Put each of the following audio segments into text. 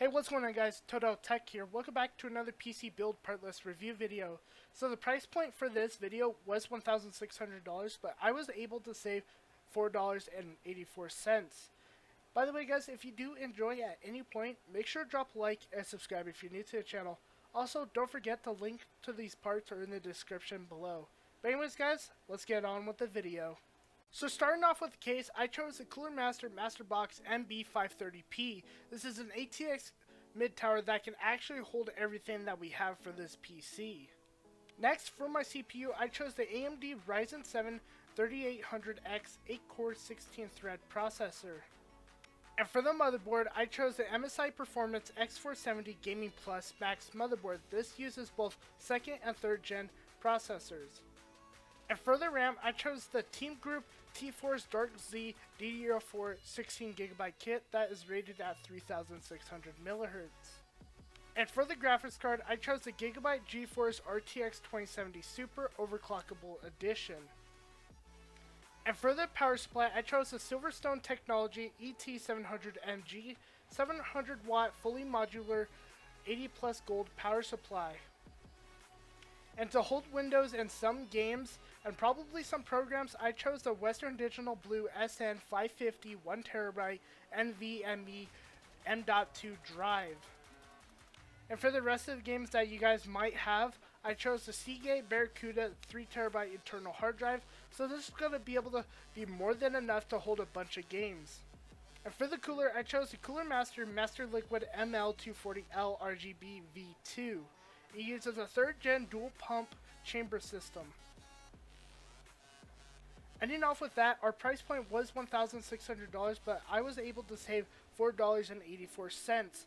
Hey, what's going on guys, Toto Tech here. Welcome back to another PC build partless review video. So the price point for this video was $1,600, but I was able to save $4.84. By the way guys, if you do enjoy at any point, make sure to drop a like and subscribe if you're new to the channel. Also, don't forget the link to these parts are in the description below. But anyways guys, let's get on with the video. So starting off with the case, I chose the Cooler Master Masterbox MB530P. This is an ATX mid-tower that can actually hold everything that we have for this PC. Next, for my CPU, I chose the AMD Ryzen 7 3800X 8-core 16-thread processor. And for the motherboard, I chose the MSI Performance X470 Gaming Plus Max motherboard. This uses both 2nd and 3rd gen processors. And for the RAM, I chose the Team Group T-Force Dark Z DDR4 16GB kit that is rated at 3600 MHz. And for the graphics card, I chose the Gigabyte GeForce RTX 2070 Super Overclockable Edition. And for the power supply, I chose the Silverstone Technology ET700MG 700 watt fully modular 80 plus gold power supply. And to hold Windows and some games, and probably some programs, I chose the Western Digital Blue SN550 1TB NVMe M.2 drive. And for the rest of the games that you guys might have, I chose the Seagate Barracuda 3TB internal hard drive, so this is going to be able to be more than enough to hold a bunch of games. And for the cooler, I chose the Cooler Master Master Liquid ML240L RGB V2. It uses a 3rd gen dual pump chamber system. Ending off with that, our price point was $1,600, but I was able to save $4.84.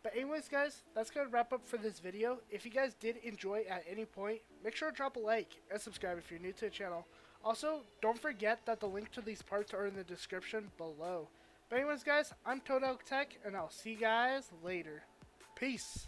But anyways guys, that's going to wrap up for this video. If you guys did enjoy at any point, make sure to drop a like and subscribe if you're new to the channel. Also, don't forget that the link to these parts are in the description below. But anyways guys, I'm Toto Tech, and I'll see you guys later. Peace!